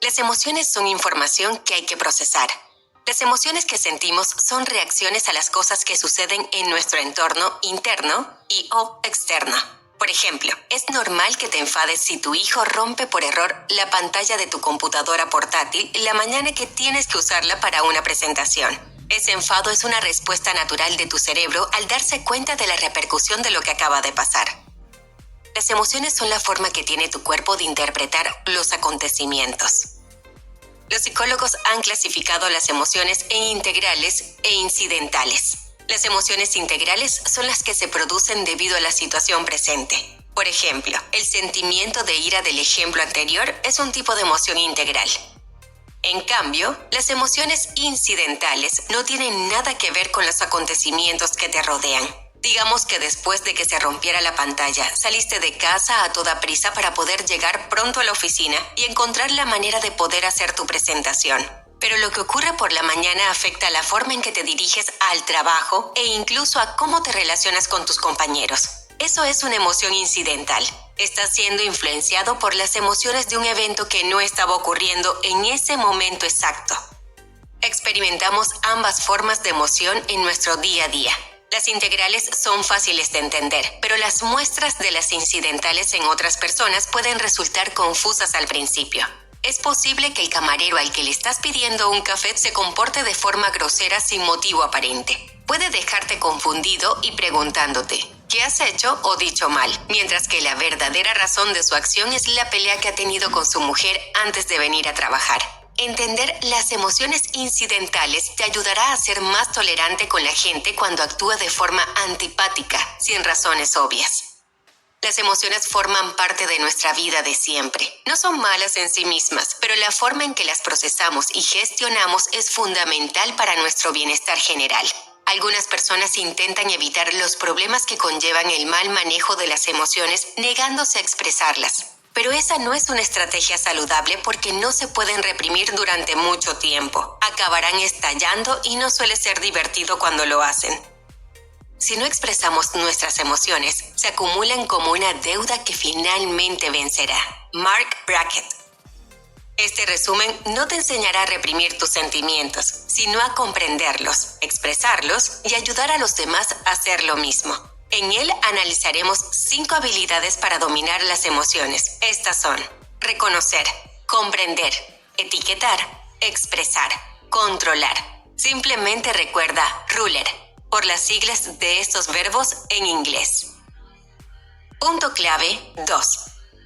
Las emociones son información que hay que procesar. Las emociones que sentimos son reacciones a las cosas que suceden en nuestro entorno interno y/o externo. Por ejemplo, es normal que te enfades si tu hijo rompe por error la pantalla de tu computadora portátil la mañana que tienes que usarla para una presentación. Ese enfado es una respuesta natural de tu cerebro al darse cuenta de la repercusión de lo que acaba de pasar. Las emociones son la forma que tiene tu cuerpo de interpretar los acontecimientos. Los psicólogos han clasificado las emociones en integrales e incidentales. Las emociones integrales son las que se producen debido a la situación presente. Por ejemplo, el sentimiento de ira del ejemplo anterior es un tipo de emoción integral. En cambio, las emociones incidentales no tienen nada que ver con los acontecimientos que te rodean. Digamos que después de que se rompiera la pantalla, saliste de casa a toda prisa para poder llegar pronto a la oficina y encontrar la manera de poder hacer tu presentación. Pero lo que ocurre por la mañana afecta la forma en que te diriges al trabajo e incluso a cómo te relacionas con tus compañeros. Eso es una emoción incidental. Estás siendo influenciado por las emociones de un evento que no estaba ocurriendo en ese momento exacto. Experimentamos ambas formas de emoción en nuestro día a día. Las integrales son fáciles de entender, pero las muestras de las incidentales en otras personas pueden resultar confusas al principio. Es posible que el camarero al que le estás pidiendo un café se comporte de forma grosera sin motivo aparente. Puede dejarte confundido y preguntándote ¿qué has hecho o dicho mal? Mientras que la verdadera razón de su acción es la pelea que ha tenido con su mujer antes de venir a trabajar. Entender las emociones incidentales te ayudará a ser más tolerante con la gente cuando actúa de forma antipática, sin razones obvias. Las emociones forman parte de nuestra vida de siempre. No son malas en sí mismas, pero la forma en que las procesamos y gestionamos es fundamental para nuestro bienestar general. Algunas personas intentan evitar los problemas que conllevan el mal manejo de las emociones negándose a expresarlas. Pero esa no es una estrategia saludable porque no se pueden reprimir durante mucho tiempo. Acabarán estallando y no suele ser divertido cuando lo hacen. Si no expresamos nuestras emociones, se acumulan como una deuda que finalmente vencerá. Mark Brackett. Este resumen no te enseñará a reprimir tus sentimientos, sino a comprenderlos, expresarlos y ayudar a los demás a hacer lo mismo. En él analizaremos 5 habilidades para dominar las emociones. Estas son: reconocer, comprender, etiquetar, expresar, controlar. Simplemente recuerda RULER, por las siglas de estos verbos en inglés. Punto clave 2.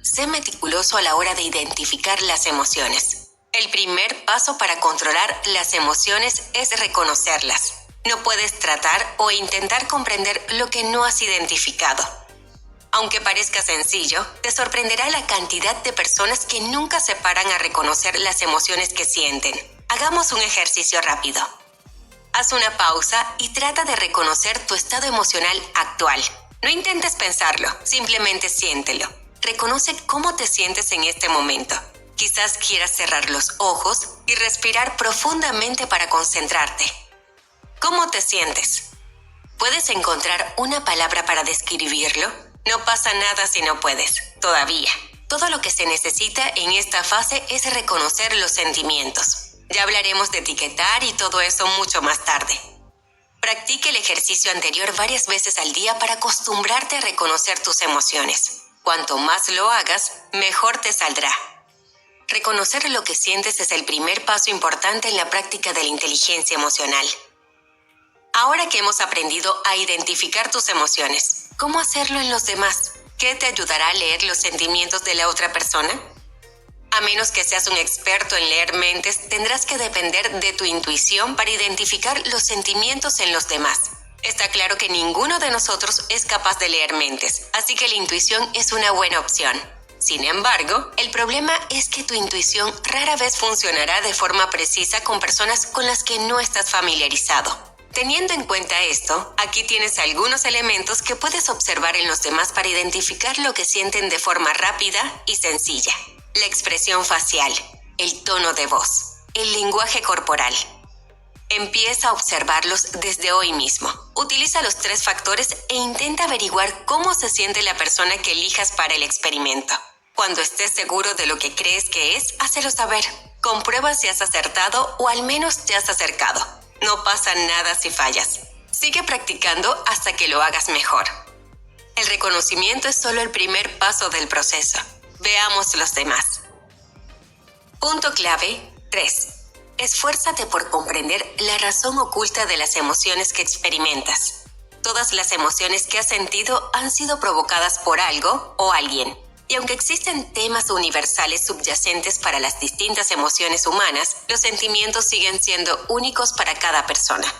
Sé meticuloso a la hora de identificar las emociones. El primer paso para controlar las emociones es reconocerlas. No puedes tratar o intentar comprender lo que no has identificado. Aunque parezca sencillo, te sorprenderá la cantidad de personas que nunca se paran a reconocer las emociones que sienten. Hagamos un ejercicio rápido. Haz una pausa y trata de reconocer tu estado emocional actual. No intentes pensarlo, simplemente siéntelo. Reconoce cómo te sientes en este momento. Quizás quieras cerrar los ojos y respirar profundamente para concentrarte. ¿Cómo te sientes? ¿Puedes encontrar una palabra para describirlo? No pasa nada si no puedes, todavía. Todo lo que se necesita en esta fase es reconocer los sentimientos. Ya hablaremos de etiquetar y todo eso mucho más tarde. Practique el ejercicio anterior varias veces al día para acostumbrarte a reconocer tus emociones. Cuanto más lo hagas, mejor te saldrá. Reconocer lo que sientes es el primer paso importante en la práctica de la inteligencia emocional. Ahora que hemos aprendido a identificar tus emociones, ¿cómo hacerlo en los demás? ¿Qué te ayudará a leer los sentimientos de la otra persona? A menos que seas un experto en leer mentes, tendrás que depender de tu intuición para identificar los sentimientos en los demás. Está claro que ninguno de nosotros es capaz de leer mentes, así que la intuición es una buena opción. Sin embargo, el problema es que tu intuición rara vez funcionará de forma precisa con personas con las que no estás familiarizado. Teniendo en cuenta esto, aquí tienes algunos elementos que puedes observar en los demás para identificar lo que sienten de forma rápida y sencilla. La expresión facial, el tono de voz, el lenguaje corporal. Empieza a observarlos desde hoy mismo. Utiliza los 3 factores e intenta averiguar cómo se siente la persona que elijas para el experimento. Cuando estés seguro de lo que crees que es, hácelo saber. Comprueba si has acertado o al menos te has acercado. No pasa nada si fallas. Sigue practicando hasta que lo hagas mejor. El reconocimiento es solo el primer paso del proceso. Veamos los demás. Punto clave 3. Esfuérzate por comprender la razón oculta de las emociones que experimentas. Todas las emociones que has sentido han sido provocadas por algo o alguien. Y aunque existen temas universales subyacentes para las distintas emociones humanas, los sentimientos siguen siendo únicos para cada persona.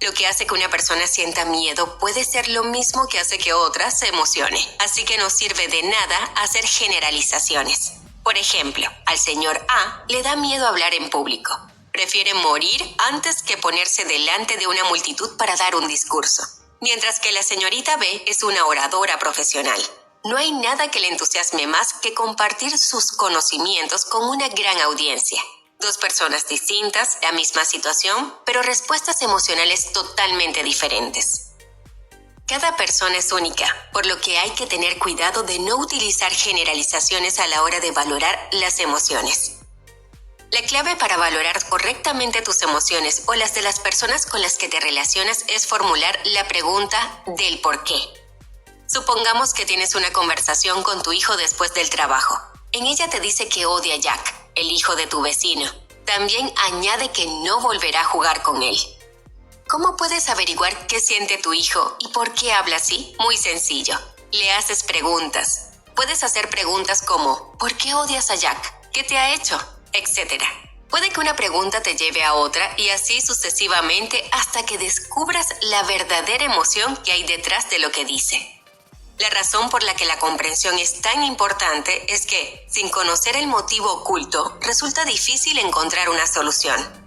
Lo que hace que una persona sienta miedo puede ser lo mismo que hace que otra se emocione, así que no sirve de nada hacer generalizaciones. Por ejemplo, al señor A le da miedo hablar en público. Prefiere morir antes que ponerse delante de una multitud para dar un discurso. Mientras que la señorita B es una oradora profesional. No hay nada que le entusiasme más que compartir sus conocimientos con una gran audiencia. Dos personas distintas, la misma situación, pero respuestas emocionales totalmente diferentes. Cada persona es única, por lo que hay que tener cuidado de no utilizar generalizaciones a la hora de valorar las emociones. La clave para valorar correctamente tus emociones o las de las personas con las que te relacionas es formular la pregunta del por qué. Supongamos que tienes una conversación con tu hijo después del trabajo. En ella te dice que odia a Jack, el hijo de tu vecino. También añade que no volverá a jugar con él. ¿Cómo puedes averiguar qué siente tu hijo y por qué habla así? Muy sencillo. Le haces preguntas. Puedes hacer preguntas como ¿por qué odias a Jack? ¿Qué te ha hecho? Etcétera. Puede que una pregunta te lleve a otra y así sucesivamente hasta que descubras la verdadera emoción que hay detrás de lo que dice. La razón por la que la comprensión es tan importante es que, sin conocer el motivo oculto, resulta difícil encontrar una solución.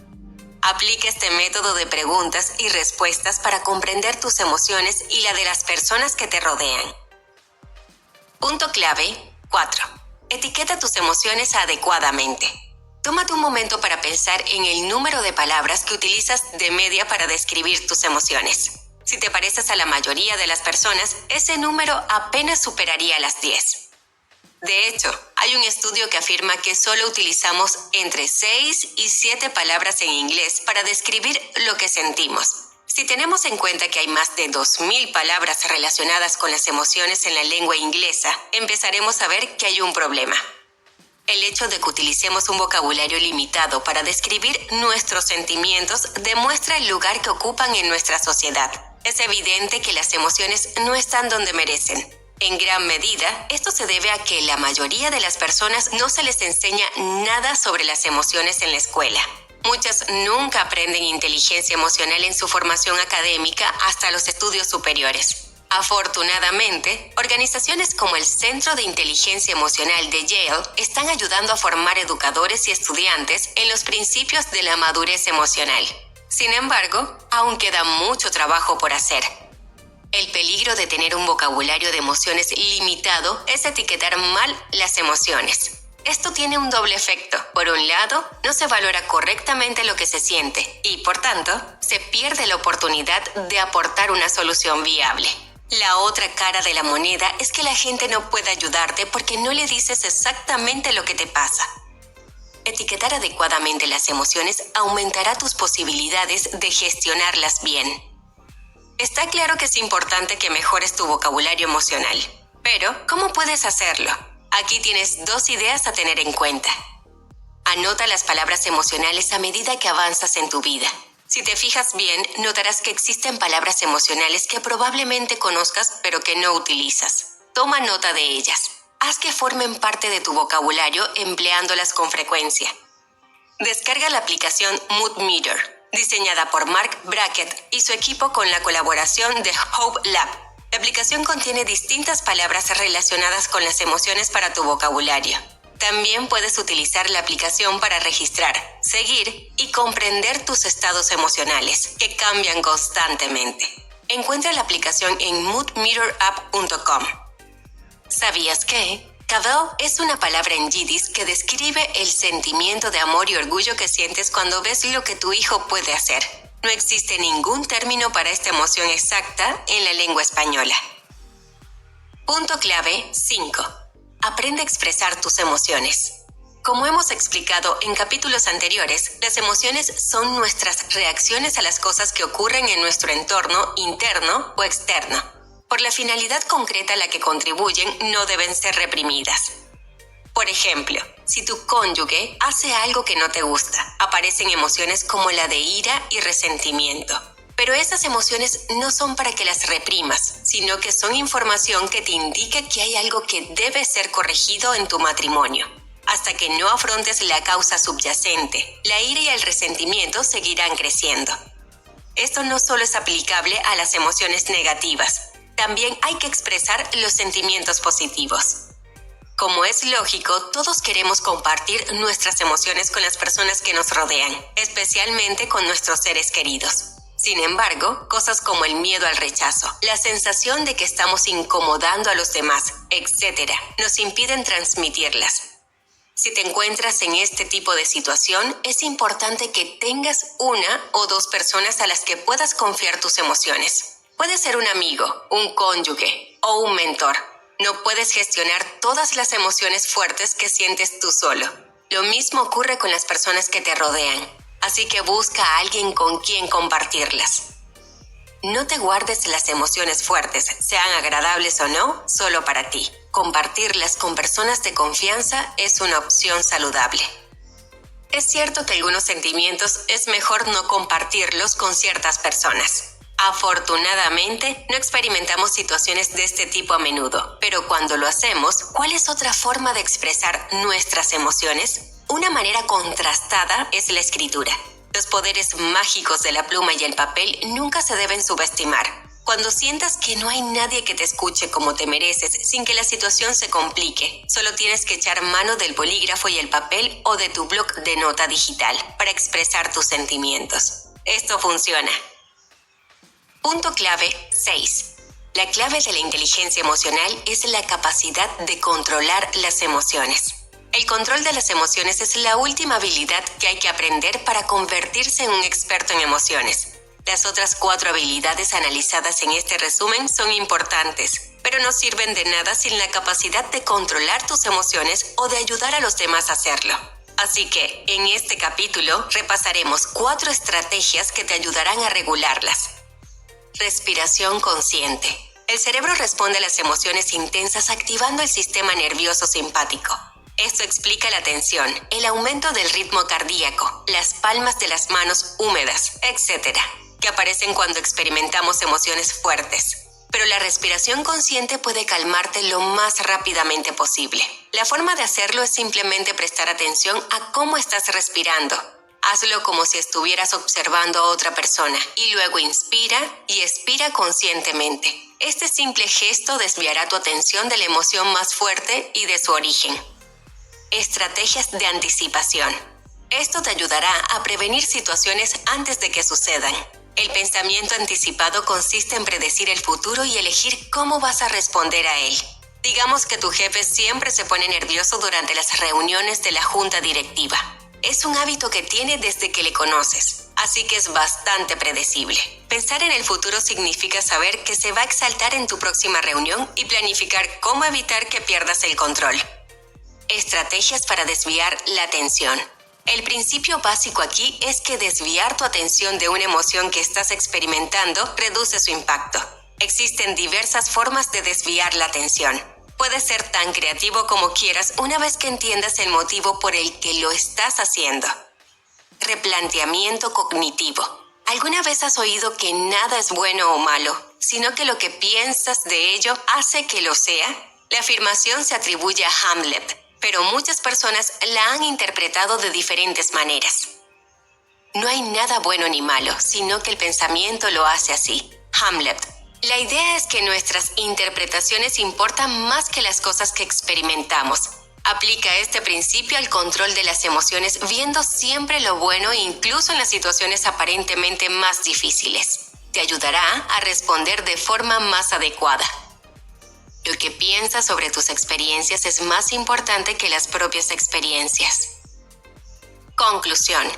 Aplica este método de preguntas y respuestas para comprender tus emociones y la de las personas que te rodean. Punto clave 4. Etiqueta tus emociones adecuadamente. Tómate un momento para pensar en el número de palabras que utilizas de media para describir tus emociones. Si te pareces a la mayoría de las personas, ese número apenas superaría las 10. De hecho, hay un estudio que afirma que solo utilizamos entre 6 y 7 palabras en inglés para describir lo que sentimos. Si tenemos en cuenta que hay más de 2.000 palabras relacionadas con las emociones en la lengua inglesa, empezaremos a ver que hay un problema. El hecho de que utilicemos un vocabulario limitado para describir nuestros sentimientos demuestra el lugar que ocupan en nuestra sociedad. Es evidente que las emociones no están donde merecen. En gran medida, esto se debe a que la mayoría de las personas no se les enseña nada sobre las emociones en la escuela. Muchas nunca aprenden inteligencia emocional en su formación académica hasta los estudios superiores. Afortunadamente, organizaciones como el Centro de Inteligencia Emocional de Yale están ayudando a formar educadores y estudiantes en los principios de la madurez emocional. Sin embargo, aún queda mucho trabajo por hacer. El peligro de tener un vocabulario de emociones limitado es etiquetar mal las emociones. Esto tiene un doble efecto. Por un lado, no se valora correctamente lo que se siente y, por tanto, se pierde la oportunidad de aportar una solución viable. La otra cara de la moneda es que la gente no puede ayudarte porque no le dices exactamente lo que te pasa. Etiquetar adecuadamente las emociones aumentará tus posibilidades de gestionarlas bien. Está claro que es importante que mejores tu vocabulario emocional. Pero, ¿cómo puedes hacerlo? Aquí tienes 2 ideas a tener en cuenta. Anota las palabras emocionales a medida que avanzas en tu vida. Si te fijas bien, notarás que existen palabras emocionales que probablemente conozcas pero que no utilizas. Toma nota de ellas. Haz que formen parte de tu vocabulario empleándolas con frecuencia. Descarga la aplicación Mood Meter, diseñada por Mark Brackett y su equipo con la colaboración de Hope Lab. La aplicación contiene distintas palabras relacionadas con las emociones para tu vocabulario. También puedes utilizar la aplicación para registrar, seguir y comprender tus estados emocionales, que cambian constantemente. Encuentra la aplicación en moodmeterapp.com. ¿Sabías que? Kaveh es una palabra en yiddish que describe el sentimiento de amor y orgullo que sientes cuando ves lo que tu hijo puede hacer. No existe ningún término para esta emoción exacta en la lengua española. Punto clave 5. aprende a expresar tus emociones. Como hemos explicado en capítulos anteriores, las emociones son nuestras reacciones a las cosas que ocurren en nuestro entorno interno o externo. Por la finalidad concreta a la que contribuyen, no deben ser reprimidas. Por ejemplo, si tu cónyuge hace algo que no te gusta, aparecen emociones como la de ira y resentimiento. Pero esas emociones no son para que las reprimas, sino que son información que te indica que hay algo que debe ser corregido en tu matrimonio. Hasta que no afrontes la causa subyacente, la ira y el resentimiento seguirán creciendo. Esto no solo es aplicable a las emociones negativas, también hay que expresar los sentimientos positivos. Como es lógico, todos queremos compartir nuestras emociones con las personas que nos rodean, especialmente con nuestros seres queridos. Sin embargo, cosas como el miedo al rechazo, la sensación de que estamos incomodando a los demás, etc., nos impiden transmitirlas. Si te encuentras en este tipo de situación, es importante que tengas una o dos personas a las que puedas confiar tus emociones. Puede ser un amigo, un cónyuge o un mentor. No puedes gestionar todas las emociones fuertes que sientes tú solo. Lo mismo ocurre con las personas que te rodean, así que busca a alguien con quien compartirlas. No te guardes las emociones fuertes, sean agradables o no, solo para ti. Compartirlas con personas de confianza es una opción saludable. Es cierto que algunos sentimientos es mejor no compartirlos con ciertas personas. Afortunadamente, no experimentamos situaciones de este tipo a menudo, pero cuando lo hacemos, ¿cuál es otra forma de expresar nuestras emociones? Una manera contrastada es la escritura. Los poderes mágicos de la pluma y el papel nunca se deben subestimar. Cuando sientas que no hay nadie que te escuche como te mereces sin que la situación se complique, solo tienes que echar mano del bolígrafo y el papel o de tu bloc de nota digital para expresar tus sentimientos. Esto funciona. Punto clave 6. La clave de la inteligencia emocional es la capacidad de controlar las emociones. El control de las emociones es la última habilidad que hay que aprender para convertirse en un experto en emociones. Las otras 4 habilidades analizadas en este resumen son importantes, pero no sirven de nada sin la capacidad de controlar tus emociones o de ayudar a los demás a hacerlo. Así que, en este capítulo, repasaremos 4 estrategias que te ayudarán a regularlas. Respiración consciente. El cerebro responde a las emociones intensas activando el sistema nervioso simpático. Esto explica la tensión, el aumento del ritmo cardíaco, las palmas de las manos húmedas, etc., que aparecen cuando experimentamos emociones fuertes. Pero la respiración consciente puede calmarte lo más rápidamente posible. La forma de hacerlo es simplemente prestar atención a cómo estás respirando. Hazlo como si estuvieras observando a otra persona y luego inspira y expira conscientemente. Este simple gesto desviará tu atención de la emoción más fuerte y de su origen. Estrategias de anticipación. Esto te ayudará a prevenir situaciones antes de que sucedan. El pensamiento anticipado consiste en predecir el futuro y elegir cómo vas a responder a él. Digamos que tu jefe siempre se pone nervioso durante las reuniones de la junta directiva. Es un hábito que tiene desde que le conoces, así que es bastante predecible. Pensar en el futuro significa saber que se va a exaltar en tu próxima reunión y planificar cómo evitar que pierdas el control. Estrategias para desviar la atención. El principio básico aquí es que desviar tu atención de una emoción que estás experimentando reduce su impacto. Existen diversas formas de desviar la atención. Puedes ser tan creativo como quieras una vez que entiendas el motivo por el que lo estás haciendo. Replanteamiento cognitivo. ¿Alguna vez has oído que nada es bueno o malo, sino que lo que piensas de ello hace que lo sea? La afirmación se atribuye a Hamlet, pero muchas personas la han interpretado de diferentes maneras. No hay nada bueno ni malo, sino que el pensamiento lo hace así. Hamlet. La idea es que nuestras interpretaciones importan más que las cosas que experimentamos. Aplica este principio al control de las emociones viendo siempre lo bueno incluso en las situaciones aparentemente más difíciles. Te ayudará a responder de forma más adecuada. Lo que piensas sobre tus experiencias es más importante que las propias experiencias. Conclusión.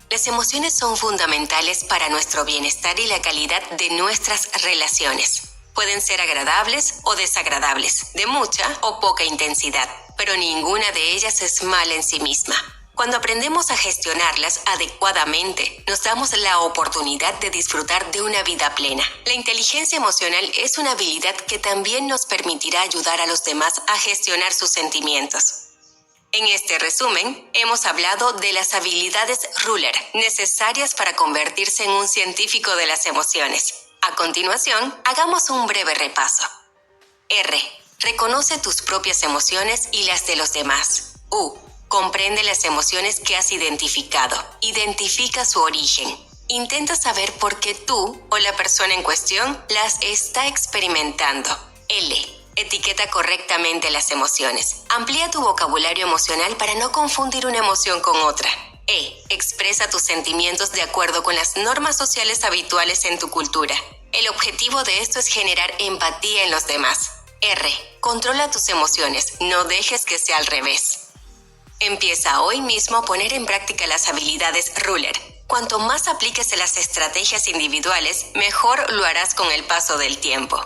Las emociones son fundamentales para nuestro bienestar y la calidad de nuestras relaciones. Pueden ser agradables o desagradables, de mucha o poca intensidad, pero ninguna de ellas es mala en sí misma. Cuando aprendemos a gestionarlas adecuadamente, nos damos la oportunidad de disfrutar de una vida plena. La inteligencia emocional es una habilidad que también nos permitirá ayudar a los demás a gestionar sus sentimientos. En este resumen, hemos hablado de las habilidades Ruler necesarias para convertirse en un científico de las emociones. A continuación, hagamos un breve repaso. R. Reconoce tus propias emociones y las de los demás. U. Comprende las emociones que has identificado. Identifica su origen. Intenta saber por qué tú o la persona en cuestión las está experimentando. L. Etiqueta correctamente las emociones. Amplía tu vocabulario emocional para no confundir una emoción con otra. E. Expresa tus sentimientos de acuerdo con las normas sociales habituales en tu cultura. El objetivo de esto es generar empatía en los demás. R. Controla tus emociones. No dejes que sea al revés. Empieza hoy mismo a poner en práctica las habilidades Ruler. Cuanto más apliques las estrategias individuales, mejor lo harás con el paso del tiempo.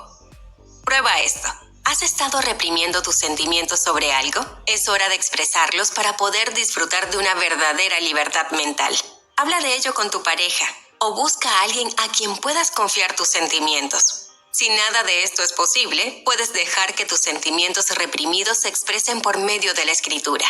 Prueba esto. ¿Has estado reprimiendo tus sentimientos sobre algo? Es hora de expresarlos para poder disfrutar de una verdadera libertad mental. Habla de ello con tu pareja o busca a alguien a quien puedas confiar tus sentimientos. Si nada de esto es posible, puedes dejar que tus sentimientos reprimidos se expresen por medio de la escritura.